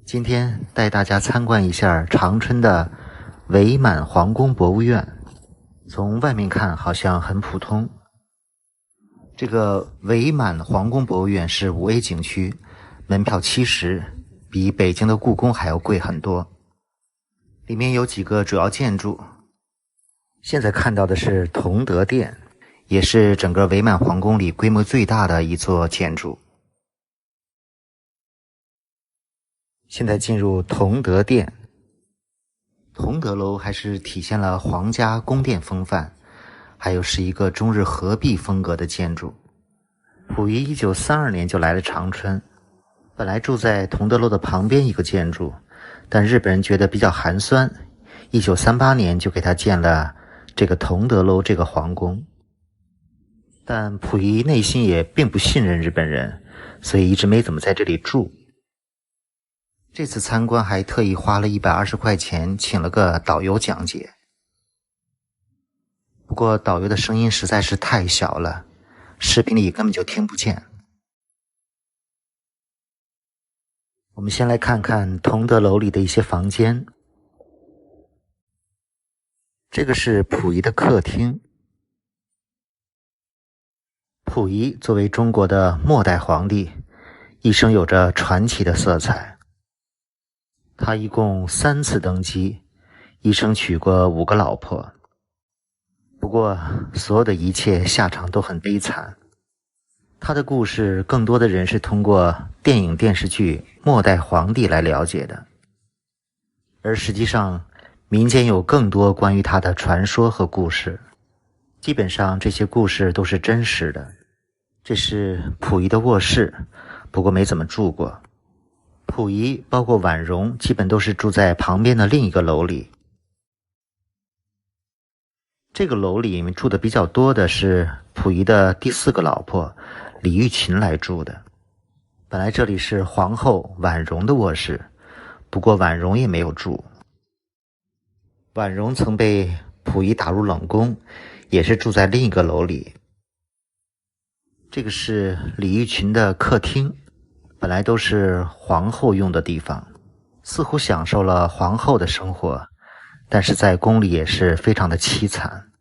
今天带大家参观一下长春的伪满皇宫博物院。从外面看好像很普通。这个伪满皇宫博物院是5A 景区，门票70，比北京的故宫还要贵很多。里面有几个主要建筑，现在看到的是同德殿，也是整个伪满皇宫里规模最大的一座建筑。现在进入同德殿。同德楼还是体现了皇家宫殿风范，还有是一个中日合璧风格的建筑。溥仪1932年就来了长春，本来住在同德楼的旁边一个建筑，但日本人觉得比较寒酸，1938年就给他建了这个同德楼这个皇宫。但溥仪内心也并不信任日本人，所以一直没怎么在这里住。这次参观还特意花了120块钱请了个导游讲解，不过导游的声音实在是太小了，视频里根本就听不见。我们先来看看同德楼里的一些房间。这个是溥仪的客厅。溥仪作为中国的末代皇帝，一生有着传奇的色彩。他一共3次登基，一生娶过5个老婆。不过所有的一切下场都很悲惨。他的故事更多的人是通过电影电视剧《末代皇帝》来了解的，而实际上民间有更多关于他的传说和故事，基本上这些故事都是真实的。这是溥仪的卧室，不过没怎么住过。溥仪包括婉容基本都是住在旁边的另一个楼里。这个楼里面住的比较多的是溥仪的第4个老婆李玉琴来住的。本来这里是皇后婉容的卧室，不过婉容也没有住。婉容曾被溥仪打入冷宫，也是住在另一个楼里。这个是李玉琴的客厅，本来都是皇后用的地方，似乎享受了皇后的生活，但是在宫里也是非常的凄惨。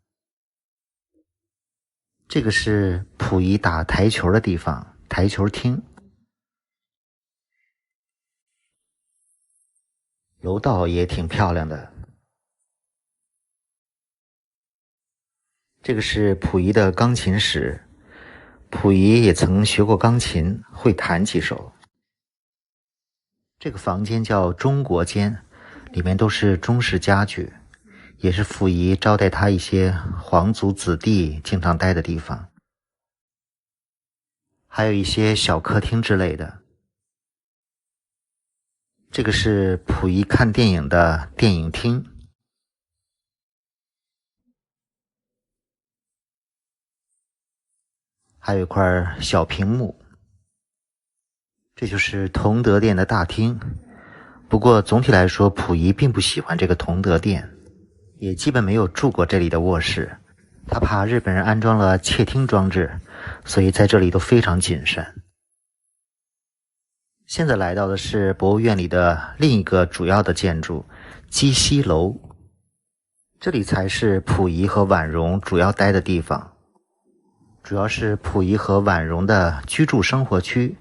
这个是溥仪打台球的地方，台球厅。楼道也挺漂亮的。这个是溥仪的钢琴室，溥仪也曾学过钢琴，会弹几首。这个房间叫中国间，里面都是中式家具，也是溥仪招待他一些皇族子弟经常待的地方。还有一些小客厅之类的。这个是溥仪看电影的电影厅。还有一块小屏幕。这就是同德殿的大厅，不过总体来说溥仪并不喜欢这个同德殿，也基本没有住过这里的卧室。他怕日本人安装了窃听装置，所以在这里都非常谨慎。现在来到的是博物院里的另一个主要的建筑鸡西楼，这里才是溥仪和婉容主要待的地方，主要是溥仪和婉容的居住生活区。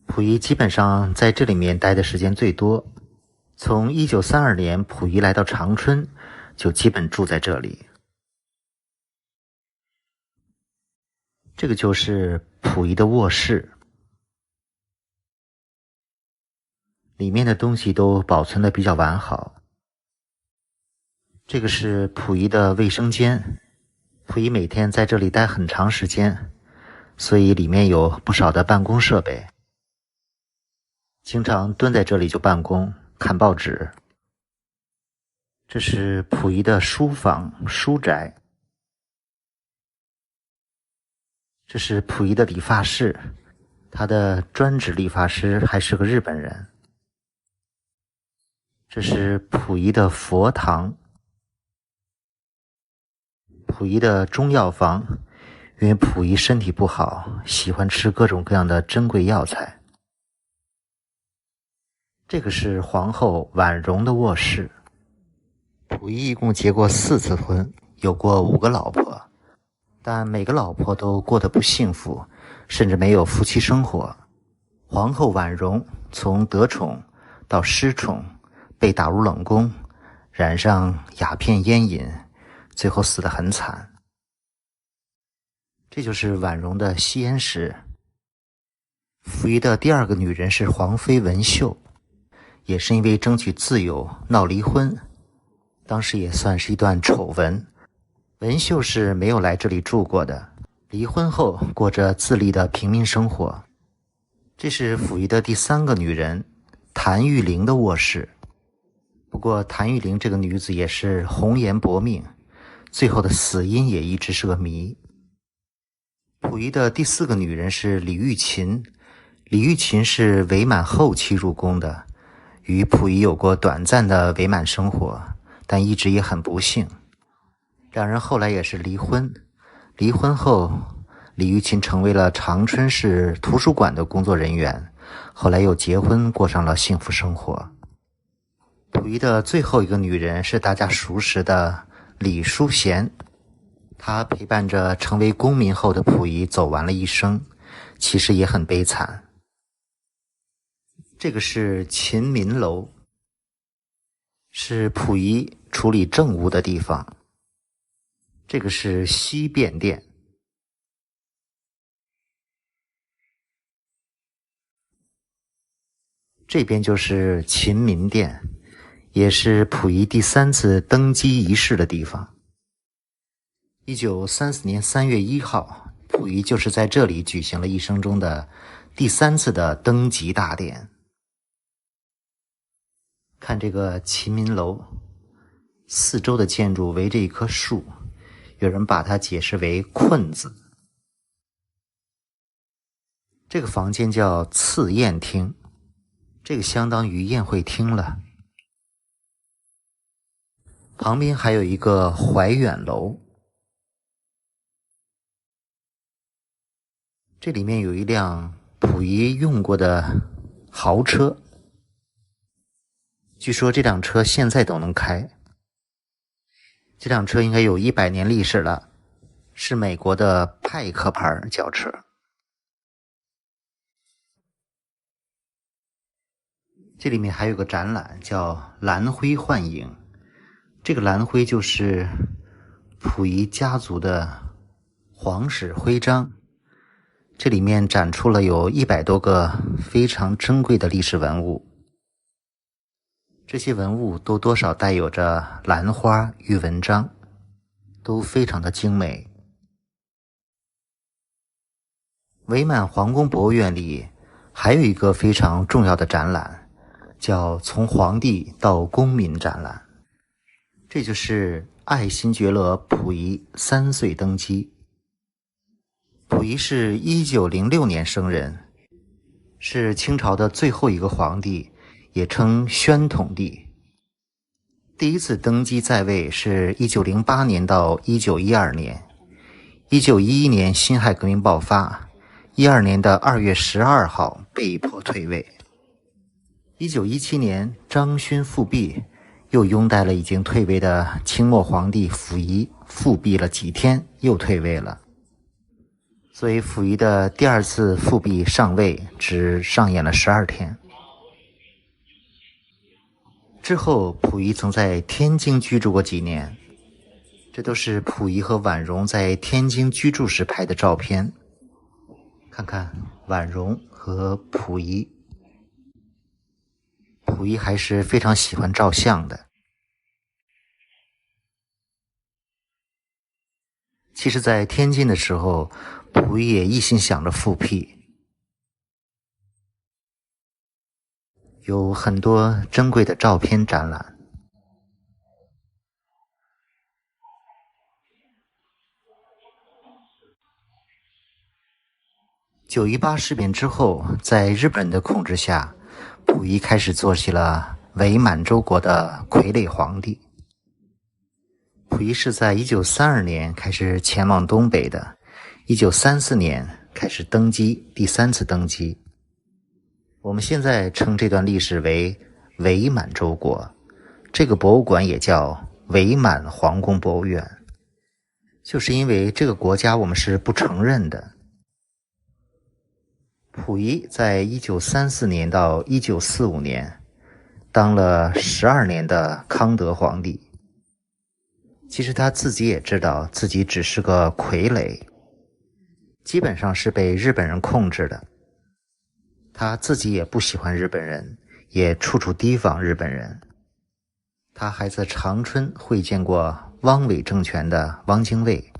溥仪基本上在这里面待的时间最多，从1932年溥仪来到长春就基本住在这里。这个就是溥仪的卧室，里面的东西都保存得比较完好。这个是溥仪的卫生间，溥仪每天在这里待很长时间，所以里面有不少的办公设备，经常蹲在这里就办公，看报纸。这是溥仪的书房书宅。这是溥仪的理发室，他的专职理发师还是个日本人。这是溥仪的佛堂。溥仪的中药房，因为溥仪身体不好，喜欢吃各种各样的珍贵药材。这个是皇后婉容的卧室。溥仪一共结过4次婚，有过5个老婆，但每个老婆都过得不幸福，甚至没有夫妻生活。皇后婉容从得宠到失宠，被打入冷宫，染上鸦片烟瘾，最后死得很惨。这就是婉容的吸烟史。溥仪的第2个女人是皇妃文秀，也是因为争取自由闹离婚，当时也算是一段丑闻。文秀是没有来这里住过的，离婚后过着自立的平民生活。这是溥仪的第3个女人谭玉玲的卧室。不过谭玉玲这个女子也是红颜薄命，最后的死因也一直是个谜。溥仪的第4个女人是李玉琴。李玉琴是伪满后期入宫的，与溥仪有过短暂的伪满生活，但一直也很不幸。两人后来也是离婚。离婚后，李玉琴成为了长春市图书馆的工作人员，后来又结婚，过上了幸福生活。溥仪的最后一个女人是大家熟识的李淑贤，她陪伴着成为公民后的溥仪走完了一生，其实也很悲惨。这个是勤民楼，是溥仪处理政务的地方。这个是西便殿。这边就是勤民殿，也是溥仪第3次登基仪式的地方。1934年3月1号，溥仪就是在这里举行了一生中的第3次的登基大典。看这个勤民楼，四周的建筑围着一棵树，有人把它解释为困字。这个房间叫赐宴厅，这个相当于宴会厅了。旁边还有一个怀远楼，这里面有一辆溥仪用过的豪车，据说这辆车现在都能开。这辆车应该有100年历史了，是美国的派克牌轿车。这里面还有个展览叫蓝徽幻影，这个蓝徽就是溥仪家族的皇室徽章。这里面展出了有100多个非常珍贵的历史文物，这些文物都多少带有着兰花与文章，都非常的精美。伪满皇宫博物院里还有一个非常重要的展览，叫从皇帝到公民展览。这就是爱新觉罗溥仪3岁登基。溥仪是1906年生人，是清朝的最后一个皇帝，也称宣统帝。第一次登基在位是1908年到1912年。1911年辛亥革命爆发，12年的2月12号被迫退位。1917年张勋复辟，又拥戴了已经退位的清末皇帝溥仪，复辟了几天又退位了。所以溥仪的第2次复辟上位只上演了12天。之后溥仪曾在天津居住过几年，这都是溥仪和婉容在天津居住时拍的照片。看看婉容和溥仪，溥仪还是非常喜欢照相的。其实在天津的时候，溥仪也一心想着复辟，有很多珍贵的照片展览。9·18事变之后，在日本人的控制下，溥仪开始做起了伪满洲国的傀儡皇帝。溥仪是在1932年开始前往东北的，1934年开始登基，第3次登基。我们现在称这段历史为伪满洲国，这个博物馆也叫伪满皇宫博物院，就是因为这个国家我们是不承认的。溥仪在1934年到1945年当了12年的康德皇帝，其实他自己也知道自己只是个傀儡，基本上是被日本人控制的。他自己也不喜欢日本人，也处处提防日本人。他还在长春会见过汪伪政权的汪精卫。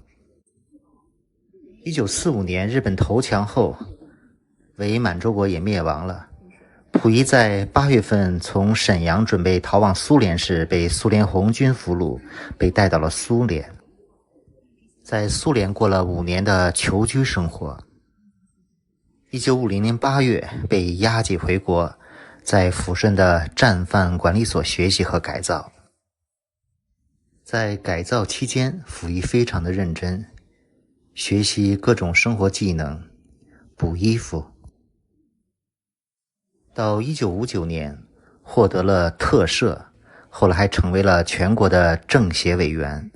1945年日本投降后，伪满洲国也灭亡了。溥仪在8月份从沈阳准备逃往苏联时，被苏联红军俘虏，被带到了苏联。在苏联过了5年的囚居生活。1950年8月被押解回国，在抚顺的战犯管理所学习和改造。在改造期间，溥仪非常的认真，学习各种生活技能，补衣服。到1959年获得了特赦，后来还成为了全国的政协委员。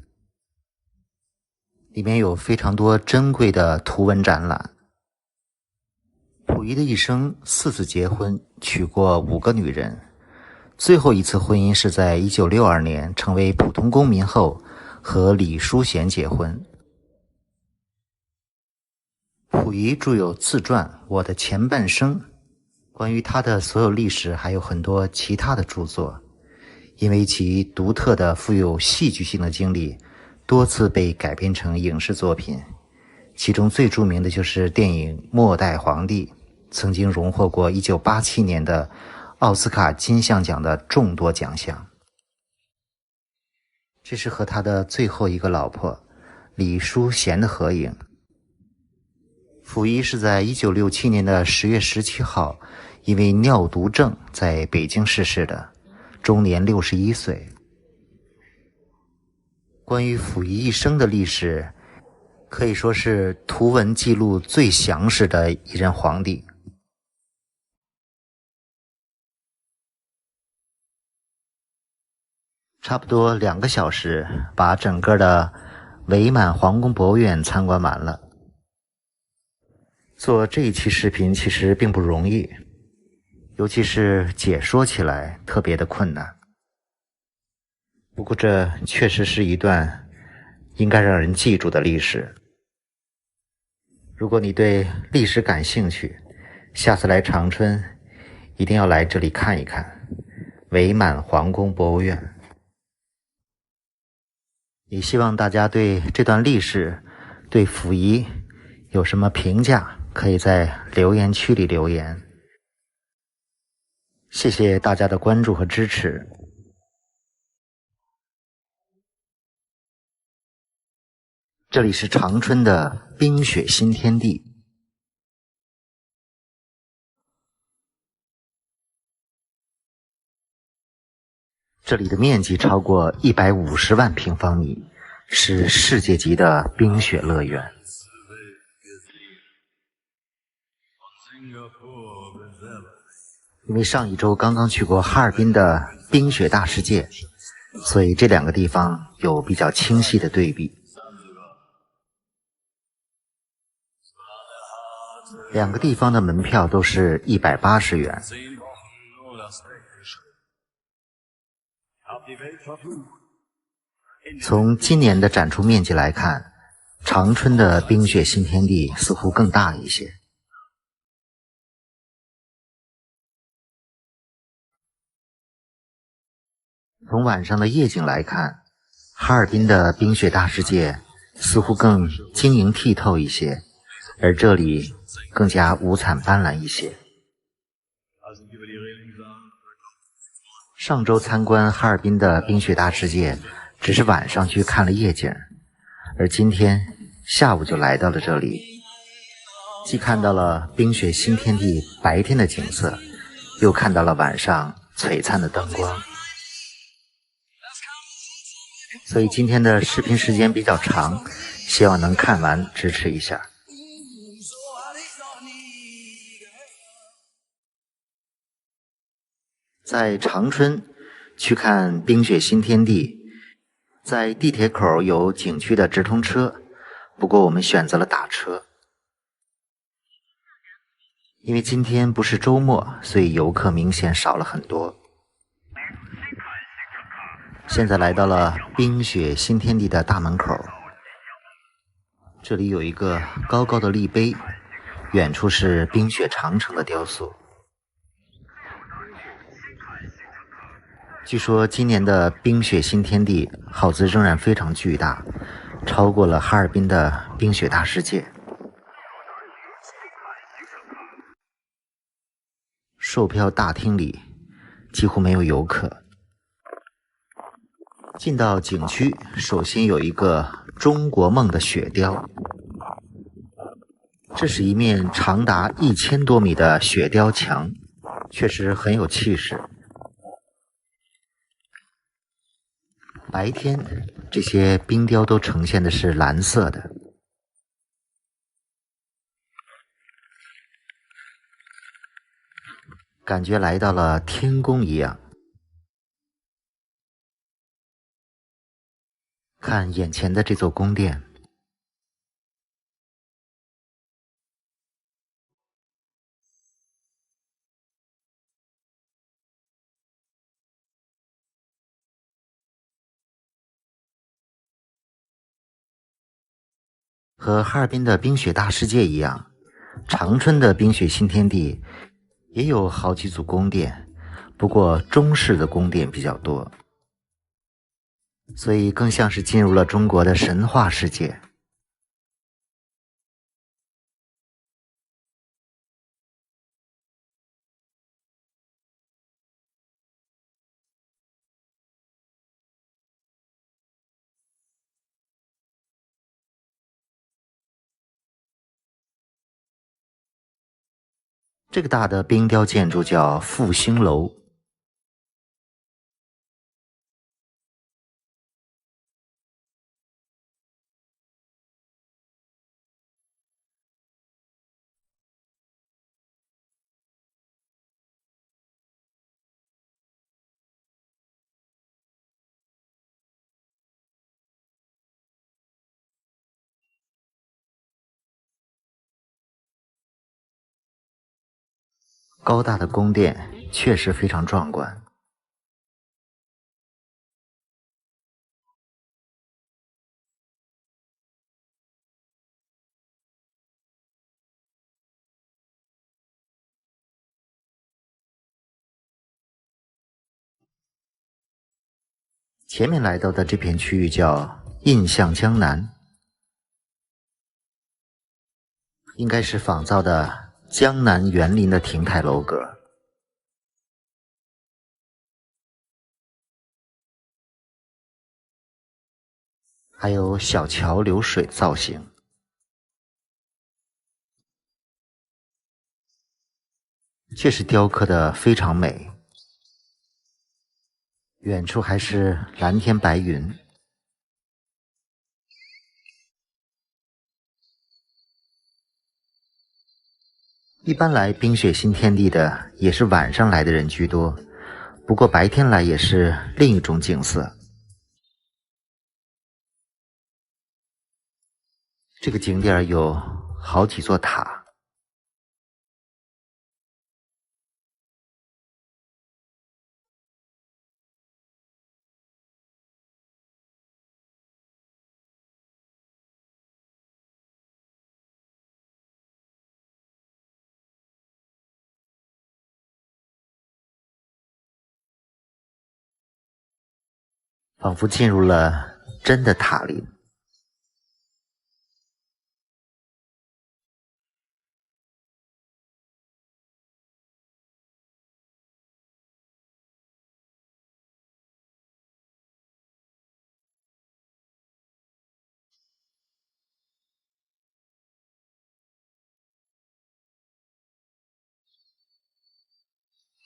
里面有非常多珍贵的图文展览。溥仪的一生4次结婚，娶过5个女人，最后一次婚姻是在1962年成为普通公民后和李淑贤结婚。溥仪著有自传《我的前半生》，关于他的所有历史还有很多其他的著作，因为其独特的富有戏剧性的经历，多次被改编成影视作品，其中最著名的就是电影《末代皇帝》，曾经荣获过1987年的奥斯卡金像奖的众多奖项。这是和他的最后一个老婆李淑贤的合影。溥仪是在1967年的10月17号因为尿毒症在北京逝世的，终年61岁。关于溥仪一生的历史，可以说是图文记录最详实的一任皇帝。差不多2个小时把整个的伪满皇宫博物院参观完了。做这一期视频其实并不容易，尤其是解说起来特别的困难。不过这确实是一段应该让人记住的历史。如果你对历史感兴趣，下次来长春一定要来这里看一看伪满皇宫博物院。也希望大家对这段历史，对溥仪有什么评价，可以在留言区里留言。谢谢大家的关注和支持。这里是长春的冰雪新天地。这里的面积超过150万平方米，是世界级的冰雪乐园。因为上一周刚刚去过哈尔滨的冰雪大世界，所以这2个地方有比较清晰的对比。2个地方的门票都是180元。从今年的展出面积来看，长春的冰雪新天地似乎更大一些。从晚上的夜景来看，哈尔滨的冰雪大世界似乎更晶莹剔透一些，而这里更加五彩斑斓一些。上周参观哈尔滨的冰雪大世界，只是晚上去看了夜景，而今天下午就来到了这里，既看到了冰雪新天地白天的景色，又看到了晚上璀璨的灯光。所以今天的视频时间比较长，希望能看完支持一下。在长春去看冰雪新天地，在地铁口有景区的直通车，不过我们选择了打车。因为今天不是周末，所以游客明显少了很多。现在来到了冰雪新天地的大门口，这里有一个高高的立碑，远处是冰雪长城的雕塑。据说今年的冰雪新天地耗资仍然非常巨大，超过了哈尔滨的冰雪大世界。售票大厅里几乎没有游客。进到景区，首先有一个中国梦的雪雕，这是一面长达1000多米的雪雕墙，确实很有气势。白天，这些冰雕都呈现的是蓝色的。感觉来到了天宫一样。看眼前的这座宫殿，和哈尔滨的冰雪大世界一样，长春的冰雪新天地也有好几组宫殿，不过中式的宫殿比较多，所以更像是进入了中国的神话世界。这个大的冰雕建筑叫复兴楼，高大的宫殿确实非常壮观。前面来到的这片区域叫印象江南，应该是仿造的江南园林的亭台楼阁，还有小桥流水造型，确实雕刻的非常美。远处还是蓝天白云。一般来冰雪新天地的也是晚上来的人居多，不过白天来也是另一种景色。这个景点有好几座塔，仿佛进入了真的塔林。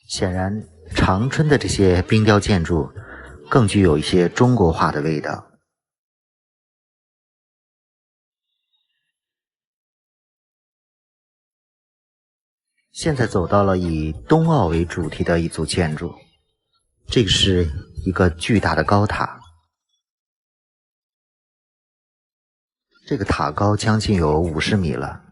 显然，长春的这些冰雕建筑更具有一些中国化的味道。现在走到了以冬奥为主题的一组建筑，这个是一个巨大的高塔，这个塔高将近有50米了。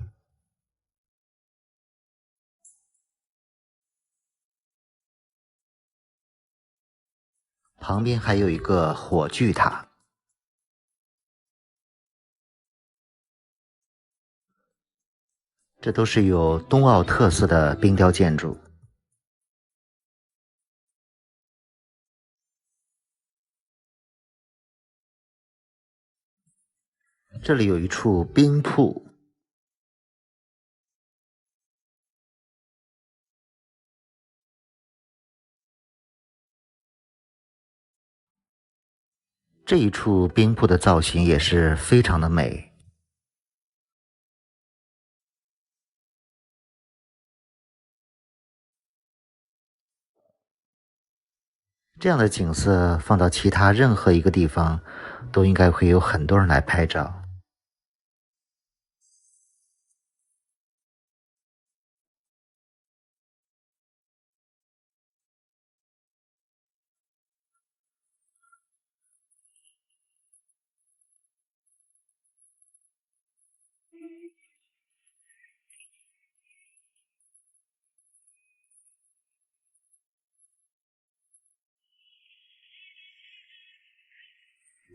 旁边还有一个火炬塔，这都是有冬奥特色的冰雕建筑。这里有一处冰瀑，这一处冰瀑的造型也是非常的美。这样的景色放到其他任何一个地方，都应该会有很多人来拍照。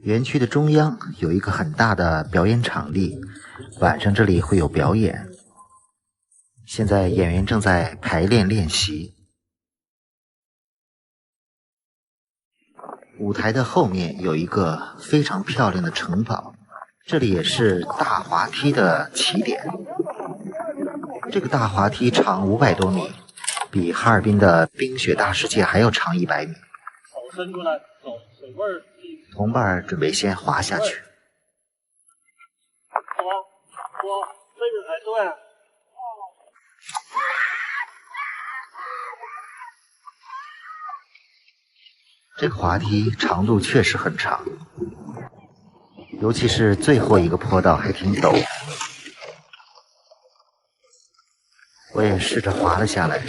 园区的中央有一个很大的表演场地，晚上这里会有表演。现在演员正在排练练习。舞台的后面有一个非常漂亮的城堡，这里也是大滑梯的起点。这个大滑梯长500多米，比哈尔滨的冰雪大世界还要长100米。手伸出来，手水味儿。同伴准备先滑下去。我这个才对。这个滑梯长度确实很长，尤其是最后一个坡道还挺陡。我也试着滑了下来。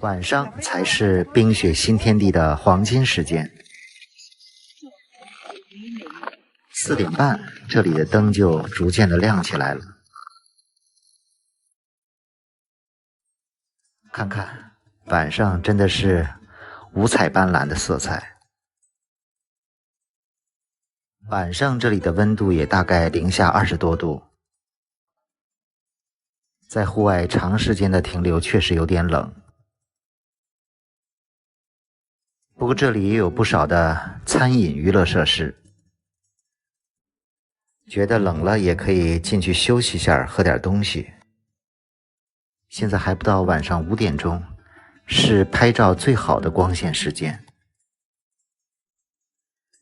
晚上才是冰雪新天地的黄金时间。4点半，这里的灯就逐渐的亮起来了。看看，晚上真的是五彩斑斓的色彩。晚上这里的温度也大概零下20多度，在户外长时间的停留确实有点冷。不过这里也有不少的餐饮娱乐设施，觉得冷了也可以进去休息一下，喝点东西。现在还不到晚上5点钟，是拍照最好的光线时间。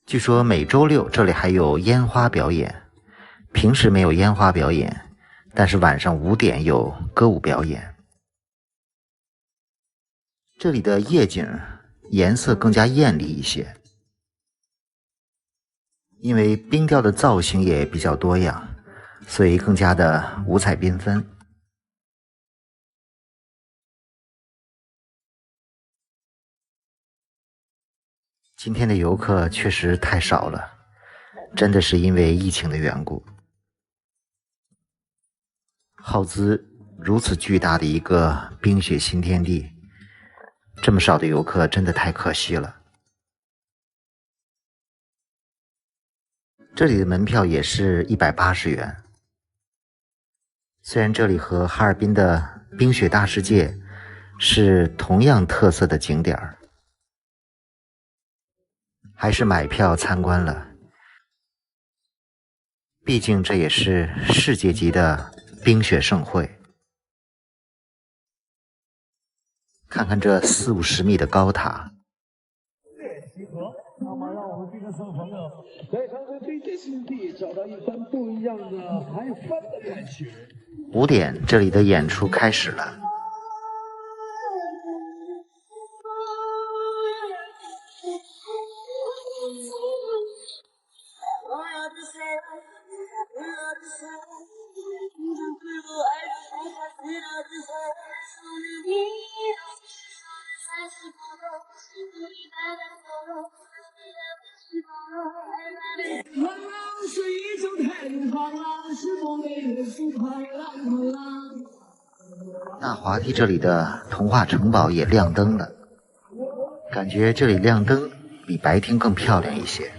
据说每周6这里还有烟花表演，平时没有烟花表演，但是晚上5点有歌舞表演。这里的夜景颜色更加艳丽一些，因为冰雕的造型也比较多样，所以更加的五彩缤纷。今天的游客确实太少了，真的是因为疫情的缘故。耗资如此巨大的一个冰雪新天地，这么少的游客真的太可惜了。这里的门票也是180元。虽然这里和哈尔滨的冰雪大世界是同样特色的景点，还是买票参观了。毕竟这也是世界级的冰雪盛会。看看这40-50米的高塔，那么让我们今天所有朋友在长春冰雪新地找到一番不一样的海帆的感觉。5点，这里的演出开始了。大滑梯这里的童话城堡也亮灯了，感觉这里亮灯比白天更漂亮一些。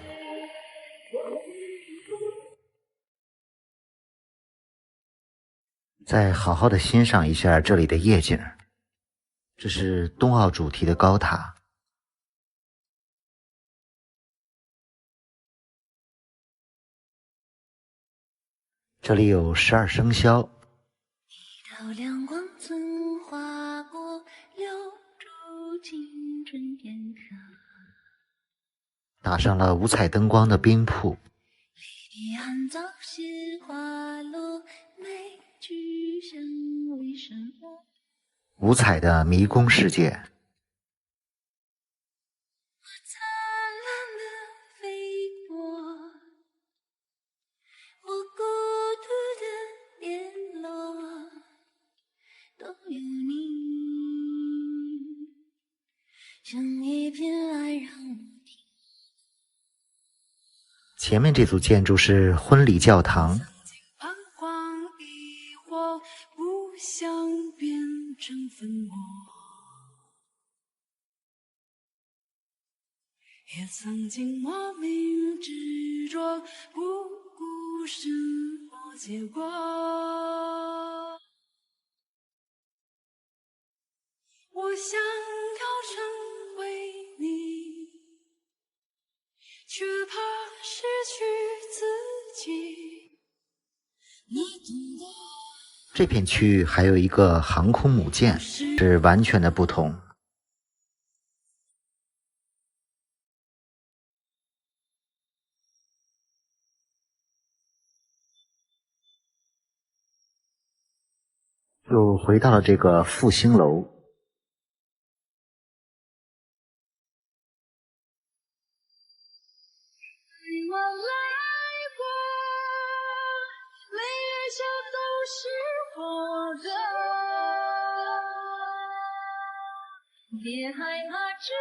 再好好的欣赏一下这里的夜景，这是冬奥主题的高塔。这里有12生肖，一道亮光曾划过，留住青春片刻。打上了五彩灯光的冰瀑，离别暗早鲜花落，美去向为什么？五彩的迷宫世界。灿烂的飞过，我孤独的跌落，都有你，像一片爱让我停。前面这组建筑是婚礼教堂，彷徨疑惑，不想变成粉末，也曾经莫名执着，不顾什么结果。我想要成为你，却怕失去自己。你懂得。这片区域还有一个航空母舰，是完全的不同。又回到了这个复兴楼。我来过，泪儿笑都是我的，别害怕坠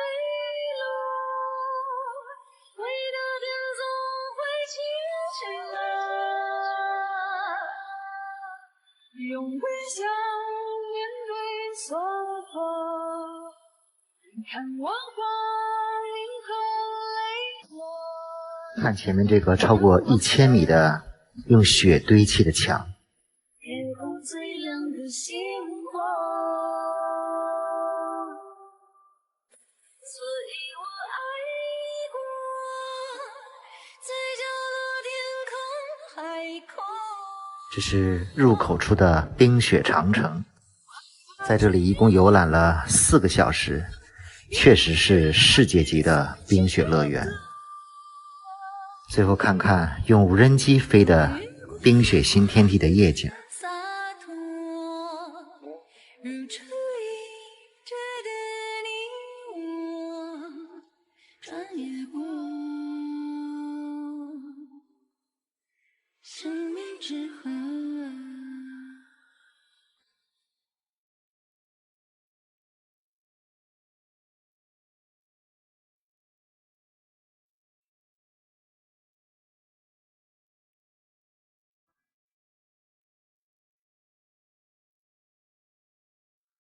落，回到天总会清醒的，用微笑面对所有，看我光阴和泪落。看前面这个超过1000米的用雪堆砌的墙，夜空最亮的星火，所以我爱过，在角落天空海阔。这是入口处的冰雪长城，在这里一共游览了4个小时，确实是世界级的冰雪乐园。最后看看用无人机飞的冰雪新天地的夜景。洒脱，如初一这点